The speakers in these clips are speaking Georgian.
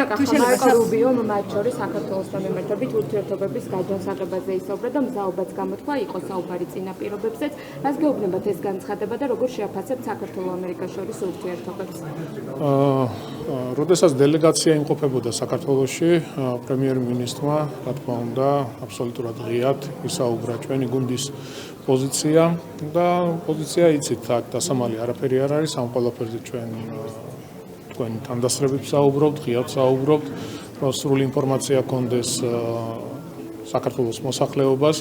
მარკო რუბიომ მათ შორის საქართველოსთან მიმართებით ურთიერთობების გადასაღებაზე ისაუბრა და მზაობაც გამოთქვა იყო საუბარი წინაპირობებზეც. რას გეუბნებათ ეს განცხადება და როგორ შეაფასებთ საქართველოს-ამერიკას შორის ურთიერთობებს? როდესაც დელეგაცია იმყოფებოდა საქართველოში, პრემიერ-მინისტრმა, რა თქმა უნდა, აბსოლუტურად ღიად ისაუბრა ჩვენი გუნდის პოზიცია და პოზიცია იცით, აქ დასამალი არაფერი არ არის, ამ ყველაფერზე ჩვენ თქვენ თანდასწრებით ვსაუბრობთ, ღიად ვსაუბრობთ, რომ სრული ინფორმაცია გქონდეს საქართველოს მოსახლეობას.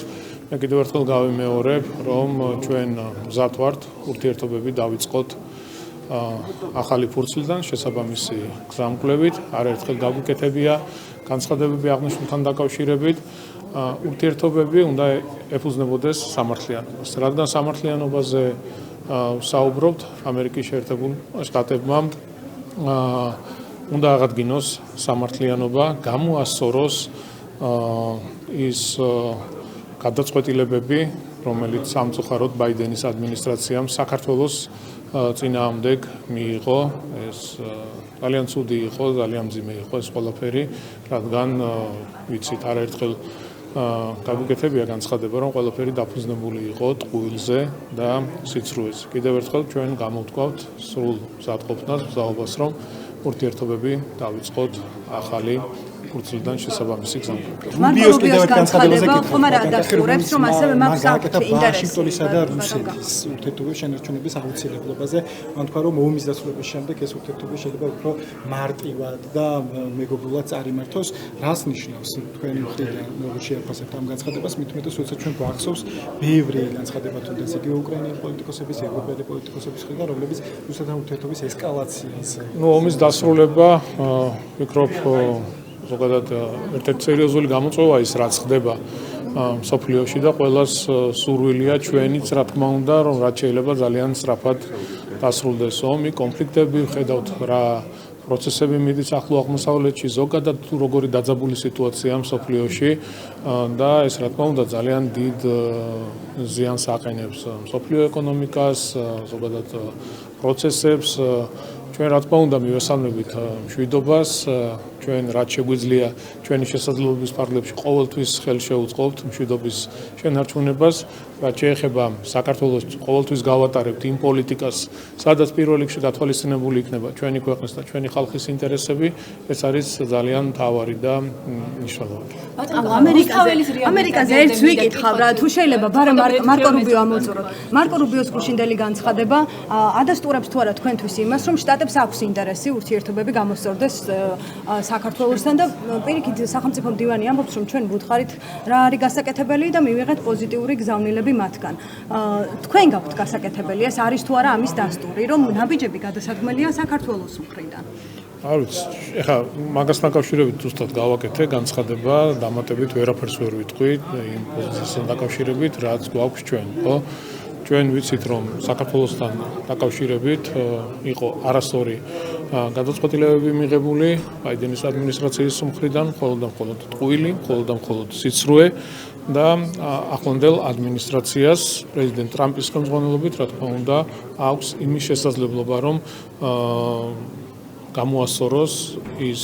მე კიდევ ერთხელ გავიმეორებ, რომ ჩვენ მზად ვართ ურთიერთობები დავიწყოთ ახალი ფურცლიდან შესაბამისი გზამკვლევით, არაერთხელ გაგვიკეთებია განცხადებები აღნიშნულთან დაკავშირებით. ურთიერთობები უნდა ეფუძნებოდეს სამართლიანობას. რადგან სამართლიანობაზე ვსაუბრობთ, ამერიკის შეერთებულ შტატებმა უნდა აღადგინოს სამართლიანობა, გამოასწოროს ის გადაწყვეტილებები, რომელიც სამწუხაროდ ბაიდენის ადმინისტრაციამ საქართველოს წინააღმდეგ მიიღო, ეს ძალიან ცუდი იყო, ძალიან მძიმე იყო ეს ყველაფერი, რადგან ვიცით არაერთხელ გაგვიკეთებია განცხადება, რომ ყველაფერი დაფუძნებული იყო ტყუილზე და სიცრუეზე. კიდევ ერთხელ ჩვენ გამოვთქვავთ სრულ მზადყოფნას, მზაობას, რომ ურთიერთობები დავიწყოთ ახალი ფურცლიდან შესაბამისი გზამკვლევით. რუბიოს კიდევ ერთ განცხადებაზე ხომ არ ადასტურებს, რომ ასევე მაქვს ვაშინგტონისა და რუსეთის ურთიერთობების შენარჩუნების აუცილებლობაზე. მან თქვა, რომ ომის დასრულების შემდეგ ეს ურთიერთობები შეიძლება უფრო მარტივად და მეგობრულად წარიმართოს. რას ნიშნავს თქვენი მხრიდან, როგორ შეაფასებთ ამ განცხადებას, მით უმეტეს, როცა ჩვენ გვახსოვს ბევრი განცხადება თუნდაც იგივე უკრაინელი პოლიტიკოსების, ევროპელი პოლიტიკოსების მხრიდან, რომლებიც რუსეთთან ურთიერთობის ესკალაციას. ომის დასრულება, ვფიქრობ, ზოგადად ერთ-ერთი სერიოზული გამოწვევა ის რაც ხდება მსოფლიოში და ყველას სურვილია ჩვენიც რა თქმა უნდა რომ რაც შეიძლება ძალიან სწრაფად დასრულდეს ომი, კონფლიქტები, ხედავთ რა პროცესები მიდის ახლო აღმოსავლეთში, ზოგადად თუ როგორი დაძაბული სიტუაცია მსოფლიოში და ეს რა თქმა უნდა ძალიან დიდ ზიანს აყენებს მსოფლიო ეკონომიკას, ზოგადად პროცესებს. ჩვენ რა თქმა უნდა მივესალმებით მშვიდობას, ჩვენ რაც შეგვიძლია ჩვენი შესაძლებლობის ფარგლებში ყოველთვის ხელს შევუწყობთ მშვიდობის შენარჩუნებას, რაც შეეხება საქართველოს ყოველთვის გავატარებთ იმ პოლიტიკას, სადაც პირველ რიგში გათვალისწინებული იქნება ჩვენი ქვეყნის და ჩვენი ხალხის ინტერესები, ეს არის ძალიან მთავარი და მნიშვნელოვანი. ამერიკაზე ერთს ვიკითხავ რა, თუ შეიძლება ბარემ მარკო რუბიო ამოწუროთ. მარკო რუბიოს გულშინდელი განცხადება ადასტურებს თუ არა თქვენთვის იმას, რომ შტატებს აქვს ინტერესი ურთიერთობები გამოსწორდეს საქართველოსთან და პირიქით სახელმწიფო მდივანი ამბობს, რომ ჩვენ ვუთხარით რა არის გასაკეთებელი და მივიღეთ პოზიტიური გზავნილები მათგან. თქვენ გაქვთ გასაკეთებელი, ეს არის თუ არა ამის დასტური, რომ ნაბიჯები გადასადგმელია საქართველოს მხრიდან. არ ვიცი, ეხლა მაგას დაკავშირებით ზუსტად გავაკეთე განცხადება, დამატებით ვერაფერს ვერ ვიტყვი იმ პოზიციასთან დაკავშირებით, რაც გვაქვს ჩვენ, ხო? ჩვენ ვიცით, რომ საქართველოსთან დაკავშირებით იყო არასწორი გადაწყვეტილებები მიღებული ბაიდენის ადმინისტრაციის მხრიდან, მხოლოდ და მხოლოდ ტყუილი, მხოლოდ და მხოლოდ სიცრუე და ახლანდელ ადმინისტრაციას პრეზიდენტ ტრამპის ხელმძღვანელობით, რა თქმა უნდა, აქვს იმის შესაძლებლობა, რომ გამოასწოროს ის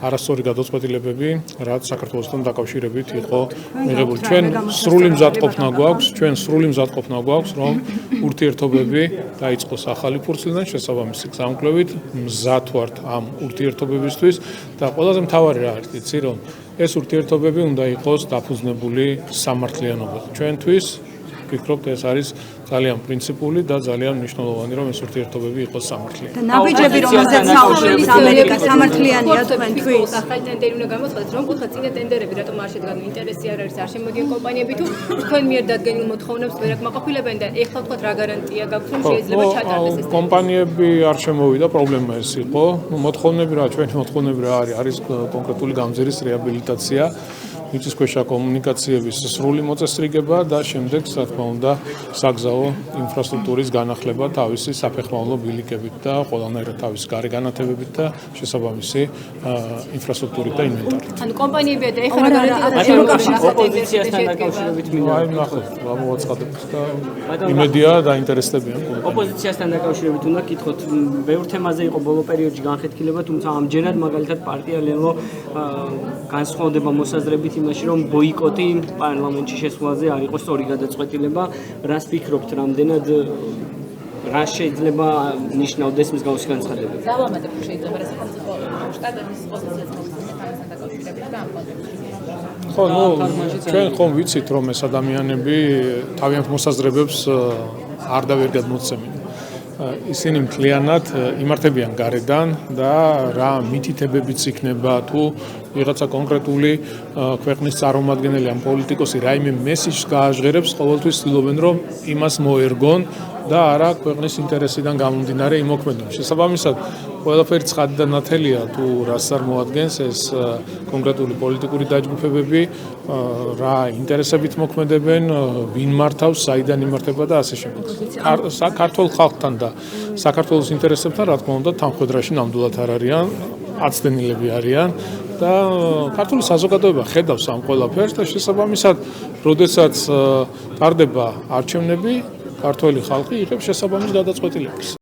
არასწორი გადაწყვეტილებები, რაც საქართველოსთან დაკავშირებით იყო მიღებული. ჩვენ სრული მზადყოფნა გვაქვს, რომ ურთიერთობები დაიწყოს ახალი ფურცლიდან შესაბამისი გზამკვლევით, მზად ვართ ამ ურთიერთობებისთვის და ყველაზე მთავარი რა არის, იცი, რომ ეს ურთიერთობები უნდა იყოს დაფუძნებული სამართლიანობაზე. ჩვენთვის ვფიქრობთ, ეს არის ძალიან პრინციპული და ძალიან მნიშვნელოვანი, რომ ეს ურთიერთობები იყოს სამართლიანი. და ნაბიჯები, რომელზეც საუბრობს ამერიკა, სამართლიანია თქვენთვის. ახალი ტენდერი უნდა გამოცხადდეს, რომ კუთხე წინა ტენდერები რატომ არ შედგნენ, ინტერესი არ არის, არ შემოდიან კომპანიები თუ თქვენ მიერ დადგენილ მოთხოვნებს ვერ აკმაყოფილებენ და ეხლა თქვათ რა გარანტია გაქვთ, რომ შეიძლება ჩატარდეს ეს? კომპანიები არ შემოვიდა, პრობლემა ეს იყო. მოთხოვნები რა, ჩვენი მოთხოვნები რა არის კონკრეტული გამზირის რეაბილიტაცია. მიწისქვეშა კომუნიკაციების სრული მოწესრიგება და შემდეგ, რა თქმა უნდა, საგზაო ინფრასტრუქტურის განახლება თავისი საფეხმავლო ბილიკებით და ყველანაირად თავისი გარეგანათებებით და შესაბამისი ინფრასტრუქტურით და ინვენტარით. ანუ კომპანიები და ეხლა ოპოზიციასთან დაკავშირებით მინდა აი ნახოთ, მოაწყადეთ და იმედია დაინტერესდებიან. ოპოზიციასთან დაკავშირებით უნდა გითხოთ, ბევრ თემაზე იყო ბოლო პერიოდში განხეთქილება, თუმცა ამჯერად მაგალითად პარტია ლელო განსხვავდება მოსაზრებით იმაში, რომ ბოიკოტი პარლამენტში შესვლაზე არ იყოს სწორი გადაწყვეტილება. რას ფიქრობთ, რამდენად რა შეიძლება ნიშნავდეს მსგავსი განცხადებები? დავამატებ შეიძლება რა სახელმწიფო შტატების პოზიციას მოსაზრებთან დაკავშირებით და ამ კონტექსტში. ხო, ჩვენ ხომ ვიცით, რომ ეს ადამიანები თავიანთ მოსაზრებებს არ და ვერ გადმოცემენ. ისინი მთლიანად იმართებიან გარედან და რა მითითებებიც იქნება თუ ვიღაცა კონკრეტული ქვეყნის წარმომადგენელი ან პოლიტიკოსი რაიმე მესიჯს გააჟღერებს, ყოველთვის ცდილობენ რომ იმას მოერგონ და არა ქვეყნის ინტერესიდან გამომდინარე იმოქმედონ. შესაბამისად, ყველაფერი ცხადი და ნათელია თუ რას წარმოადგენს ეს კონკრეტული პოლიტიკური დაჯგუფებები, რა ინტერესებით მოქმედებენ, ვინ მართავს, საიდან იმართება და ასე შემდეგ. საქართველოს ხალხთან და საქართველოს ინტერესებთან, რა თქმა უნდა, თანხმდრაში ნამდვილად არ არიან, აცდენილები არიან და ქართული საზოგადოება ხედავს ამ ყველაფერს და შესაბამისად, როდესაც ტარდება არჩევნები, ქართველი ხალხი იღებს შესაბამის გადაწყვეტილებას.